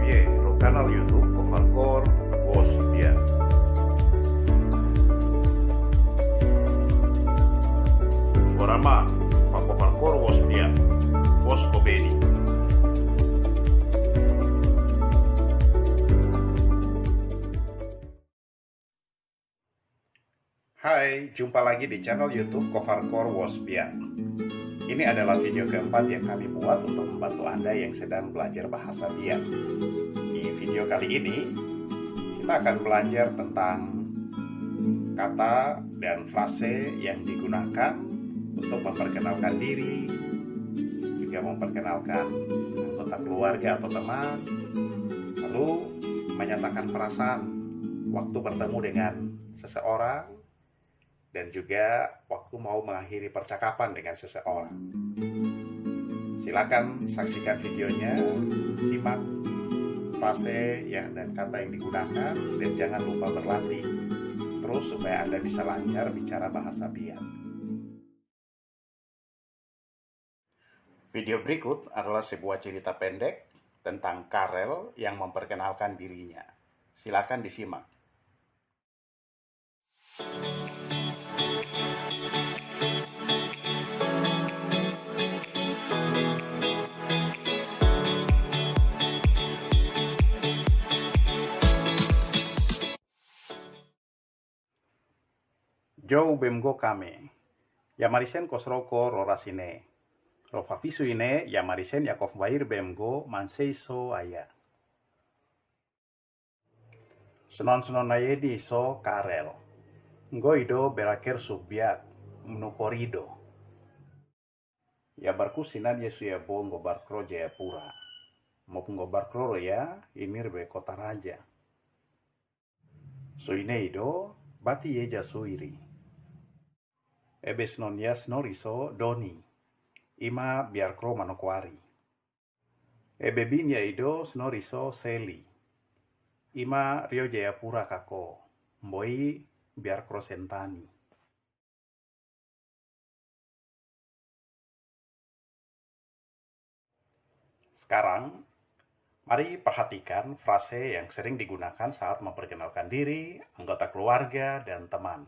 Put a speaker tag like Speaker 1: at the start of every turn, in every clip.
Speaker 1: Javier, ro canal YouTube Kofarkor Bos Biak. Orama, fa Kofarkor Bos Biak, Bos Kobedi. Hai, jumpa lagi di channel YouTube Kofarkor Bos Biak. Ini adalah video keempat yang kami buat untuk membantu Anda yang sedang belajar bahasa Biak. Di video kali ini, kita akan belajar tentang kata dan frase yang digunakan untuk memperkenalkan diri, juga memperkenalkan anggota keluarga atau teman, lalu menyatakan perasaan waktu bertemu dengan seseorang, dan juga waktu mau mengakhiri percakapan dengan seseorang. Silakan saksikan videonya, simak frase dan kata yang digunakan, dan jangan lupa berlatih terus supaya Anda bisa lancar bicara bahasa Biak. Video berikut adalah sebuah cerita pendek tentang Karel yang memperkenalkan dirinya. Silakan disimak. Jou bemgo kame, yamarisen kosroko rorasine, rofafisu ine yamarisen yakov bair bemgo manseiso aya. Senon nayedi so Karel, ngoido berakhir subyak, menukorido. Ya barkusinan yesu ya bo ngobarkro Jayapura, maupun ngobarkro ya imir be kota raja. Suineido bati yeja suiri. Ebes non yas noriso doni, ima biar kro manokwari. Ebe bin ya ido snoriso seli, ima rio Jayapura kako, mboi biar kro sentani. Sekarang, mari perhatikan frase yang sering digunakan saat memperkenalkan diri, anggota keluarga, dan teman.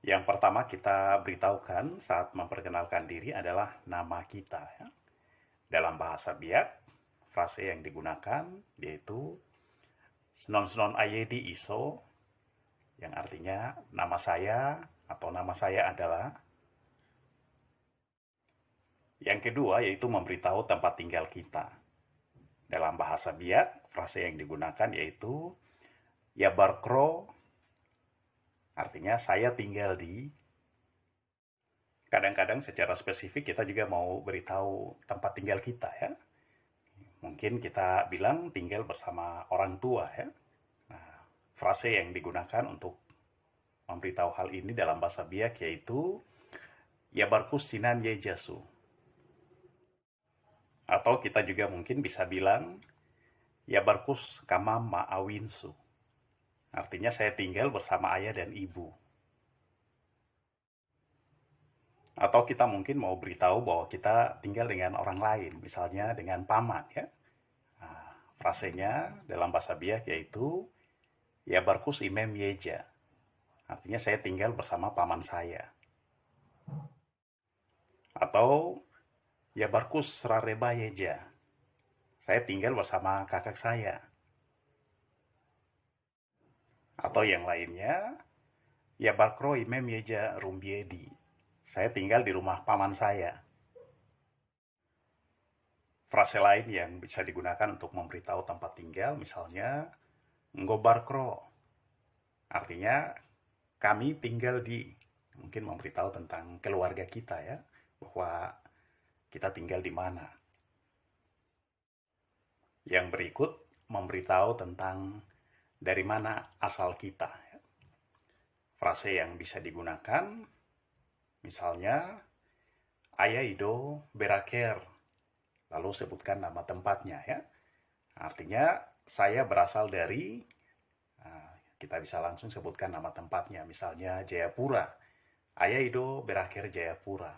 Speaker 1: Yang pertama kita beritahukan saat memperkenalkan diri adalah nama kita. Ya. Dalam bahasa Biak, frase yang digunakan yaitu senon ayedi iso, yang artinya nama saya atau nama saya adalah. Yang kedua yaitu memberitahu tempat tinggal kita. Dalam bahasa Biak, frase yang digunakan yaitu ya barkro, artinya saya tinggal di. Kadang-kadang secara spesifik kita juga mau beritahu tempat tinggal kita ya. Mungkin kita bilang tinggal bersama orang tua ya. Nah, frase yang digunakan untuk memberitahu hal ini dalam bahasa Biak yaitu ya barkus sinan yejasu. Atau kita juga mungkin bisa bilang ya barkus kama ma'awinsu. Artinya saya tinggal bersama ayah dan ibu. Atau kita mungkin mau beritahu bahwa kita tinggal dengan orang lain, misalnya dengan paman ya. Nah, frasenya dalam bahasa Biak yaitu ya barkus imem yeja. Artinya saya tinggal bersama paman saya. Atau ya barkus rareba yeja. Saya tinggal bersama kakak saya. Atau yang lainnya, ya barkro imem yeja rumbiedi. Saya tinggal di rumah paman saya. Frase lain yang bisa digunakan untuk memberitahu tempat tinggal, misalnya, ngobarkro. Artinya, kami tinggal di. Mungkin memberitahu tentang keluarga kita ya, bahwa kita tinggal di mana. Yang berikut, memberitahu tentang dari mana asal kita. Frase yang bisa digunakan, misalnya, ayah ido berakhir, lalu sebutkan nama tempatnya ya. Artinya, saya berasal dari, kita bisa langsung sebutkan nama tempatnya, misalnya Jayapura. Ayah ido berakhir Jayapura.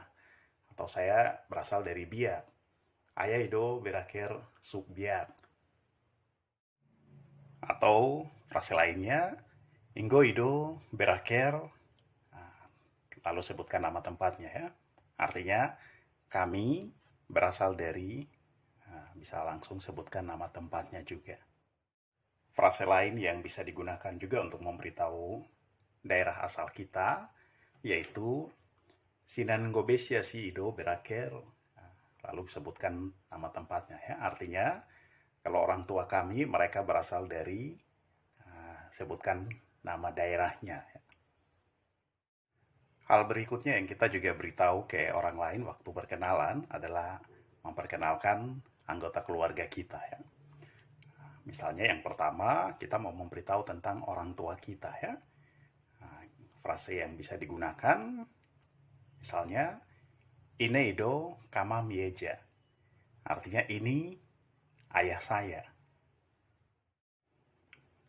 Speaker 1: Atau saya berasal dari Biak. Ayah ido berakhir sub Biak. Atau frase lainnya, Inggo ido berakhir, lalu sebutkan nama tempatnya ya. Artinya kami berasal dari, bisa langsung sebutkan nama tempatnya juga. Frase lain yang bisa digunakan juga untuk memberitahu daerah asal kita, yaitu Sinan Gobesia si ido berakhir, lalu sebutkan nama tempatnya ya. Artinya kalau orang tua kami, mereka berasal dari, sebutkan nama daerahnya. Hal berikutnya yang kita juga beritahu ke orang lain waktu berkenalan adalah memperkenalkan anggota keluarga kita ya. Misalnya yang pertama, kita mau memberitahu tentang orang tua kita ya. Frase yang bisa digunakan, misalnya, Ineido kama mieja. Artinya ini ayah saya.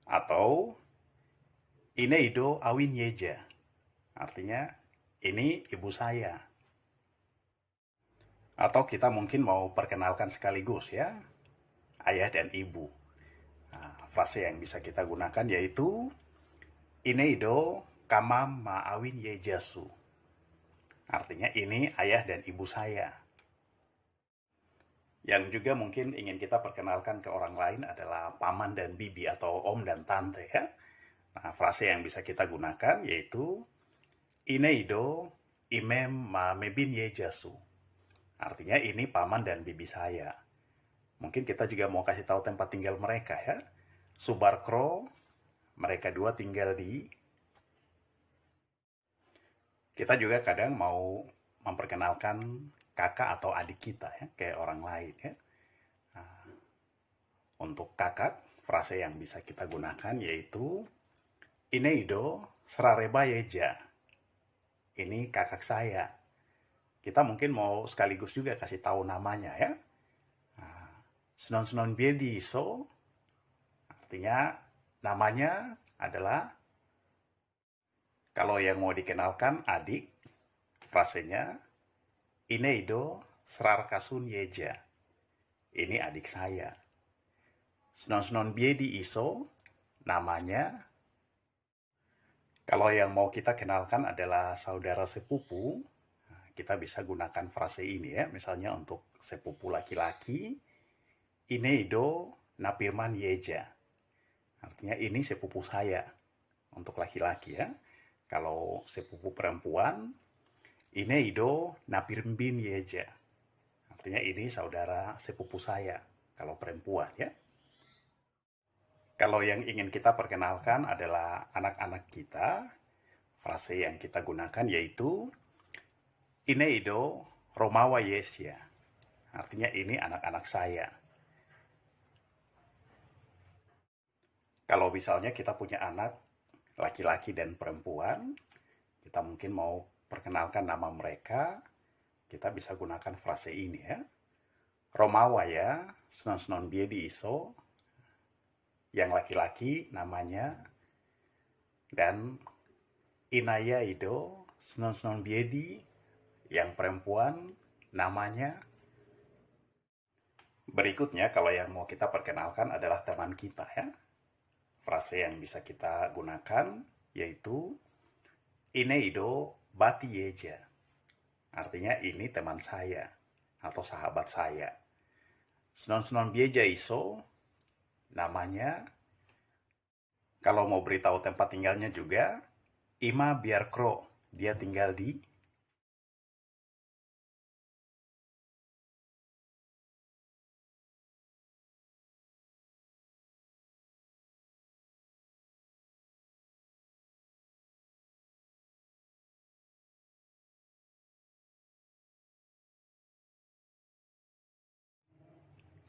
Speaker 1: Atau Ineido awin yeja. Artinya ini ibu saya. Atau kita mungkin mau perkenalkan sekaligus ya, ayah dan ibu. Frase yang bisa kita gunakan yaitu Ineido kama ma'awin yejasu. Artinya ini ayah dan ibu saya. Yang juga mungkin ingin kita perkenalkan ke orang lain adalah paman dan bibi atau om dan tante ya. Frase yang bisa kita gunakan yaitu Ineido imem ma mebin yejasu. Artinya ini paman dan bibi saya. Mungkin kita juga mau kasih tahu tempat tinggal mereka ya. Subarkro, mereka dua tinggal di. Kita juga kadang mau memperkenalkan kakak atau adik kita ya, ke orang lain ya. Untuk kakak, frase yang bisa kita gunakan yaitu Ineido serareba yeja. Ini kakak saya. Kita mungkin mau sekaligus juga kasih tahu namanya ya. Senon biedi so. Artinya namanya adalah, kalau yang mau dikenalkan adik, frasenya Ineido serar kasun yeja. Ini adik saya. Senon biedi iso, namanya. Kalau yang mau kita kenalkan adalah saudara sepupu, kita bisa gunakan frase ini ya. Misalnya untuk sepupu laki-laki, Ineido napirman yeja. Artinya ini sepupu saya untuk laki-laki ya. Kalau sepupu perempuan, Ineido napirmbin yeja. Artinya ini saudara sepupu saya kalau perempuan ya. Kalau yang ingin kita perkenalkan adalah anak-anak kita, frase yang kita gunakan yaitu Ineido romawa yesia. Artinya ini anak-anak saya. Kalau misalnya kita punya anak laki-laki dan perempuan, kita mungkin mau perkenalkan nama mereka, kita bisa gunakan frase ini ya. Romawa ya, senon biedi iso, yang laki-laki namanya, dan Inaya ido senon biedi, yang perempuan namanya. Berikutnya kalau yang mau kita perkenalkan adalah teman kita ya. Frase yang bisa kita gunakan yaitu Ineido bati yeja. Artinya ini teman saya atau sahabat saya. Senon bieja iso, namanya. Kalau mau beritahu tempat tinggalnya juga, Ima biarkro, dia tinggal di.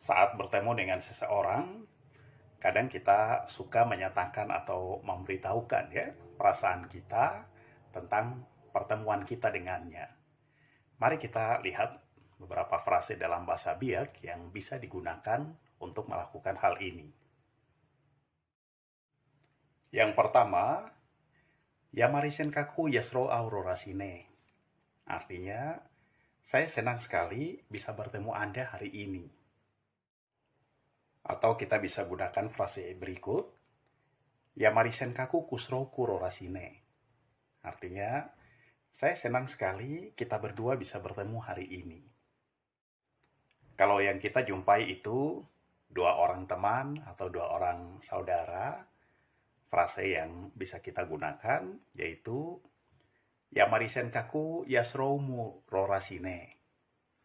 Speaker 1: Saat bertemu dengan seseorang, kadang kita suka menyatakan atau memberitahukan ya perasaan kita tentang pertemuan kita dengannya. Mari kita lihat beberapa frase dalam bahasa Biak yang bisa digunakan untuk melakukan hal ini. Yang pertama, Yamarisen kaku yasro aurora sine. Artinya, Saya senang sekali bisa bertemu Anda hari ini. Atau kita bisa gunakan frase berikut. Yamarisen kaku kusrouku rorasine. Artinya, saya senang sekali kita berdua bisa bertemu hari ini. Kalau yang kita jumpai itu dua orang teman atau dua orang saudara, frase yang bisa kita gunakan yaitu Yamarisen kaku yasroumu rorasine.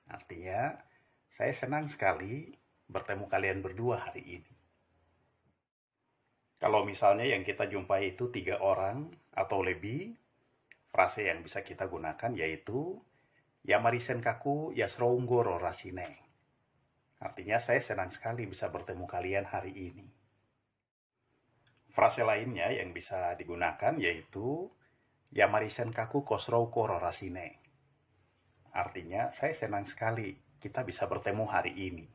Speaker 1: Artinya, saya senang sekali bertemu kalian berdua hari ini. Kalau misalnya yang kita jumpai itu 3 orang atau lebih, frase yang bisa kita gunakan yaitu Yamarisen kaku yasrounggo rorasine. Artinya saya senang sekali bisa bertemu kalian hari ini. Frase lainnya yang bisa digunakan yaitu Yamarisen kaku kosrouko rorasine. Artinya saya senang sekali kita bisa bertemu hari ini.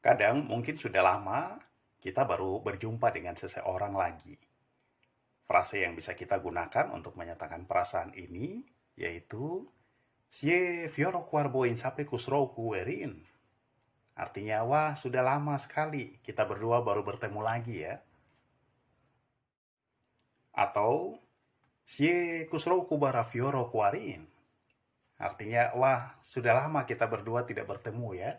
Speaker 1: Kadang mungkin sudah lama kita baru berjumpa dengan seseorang lagi. Frase yang bisa kita gunakan untuk menyatakan perasaan ini yaitu Sie fioro kuarboin sape kusrouku werin. Artinya, wah sudah lama sekali kita berdua baru bertemu lagi ya. Atau Sie kusrouku bara fioro kuarin. Artinya, wah sudah lama kita berdua tidak bertemu ya.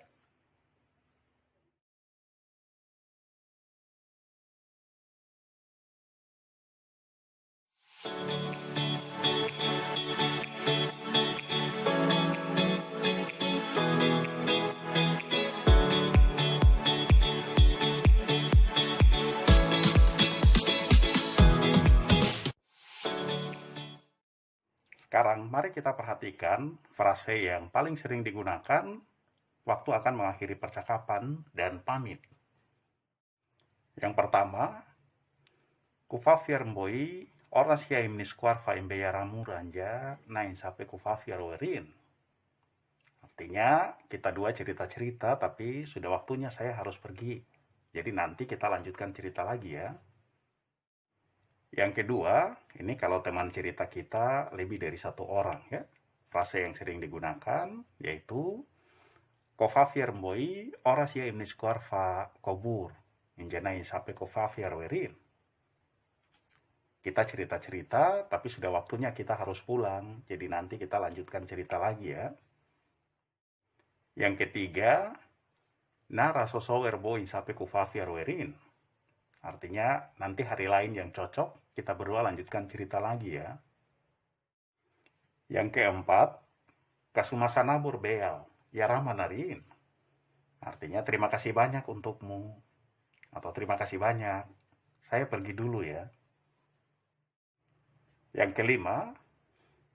Speaker 1: Sekarang mari kita perhatikan frase yang paling sering digunakan waktu akan mengakhiri percakapan dan pamit. Yang pertama, kufafir mboi oras ya imnis kuarfa imbeyaramu ranja nain sape kufafir werin. Artinya kita dua cerita-cerita tapi sudah waktunya saya harus pergi. Jadi nanti kita lanjutkan cerita lagi ya. Yang kedua, ini kalau teman cerita kita lebih dari 1 orang ya. Frase yang sering digunakan yaitu Kofafir mboi oras ya imnis kuarfa kobur. Injanai sape kofafir werin. Kita cerita-cerita tapi sudah waktunya kita harus pulang. Jadi nanti kita lanjutkan cerita lagi ya. Yang ketiga, nara sosower boin sape kofafir werin. Artinya nanti hari lain yang cocok, kita berdua lanjutkan cerita lagi ya. Yang keempat, kasumasa nabur beal, ya ramanarin. Artinya terima kasih banyak untukmu. Atau terima kasih banyak, saya pergi dulu ya. Yang kelima,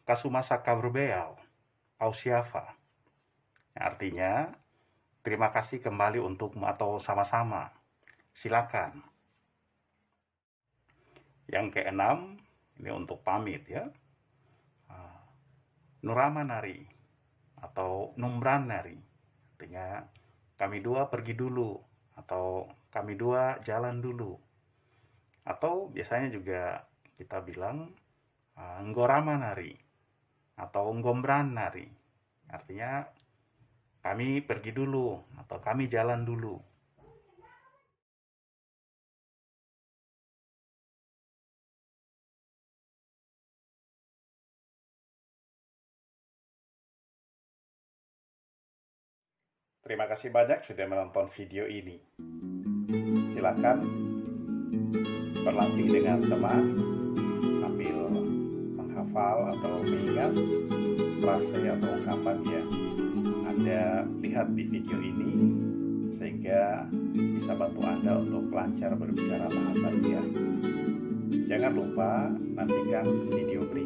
Speaker 1: kasumasa kabur beal, ausiafa. Artinya, terima kasih kembali untukmu atau sama-sama. Silakan. Yang keenam, ini untuk pamit ya. Nurama nari atau numbran nari. Artinya kami dua pergi dulu atau kami dua jalan dulu. Atau biasanya juga kita bilang nggorama nari atau nggombran nari. Artinya kami pergi dulu atau kami jalan dulu. Terima kasih banyak sudah menonton video ini. Silakan berlatih dengan teman sambil menghafal atau mengingat frase atau ungkapan yang Anda lihat di video ini sehingga bisa bantu Anda untuk lancar berbicara bahasa dia. Jangan lupa nantikan video berikutnya.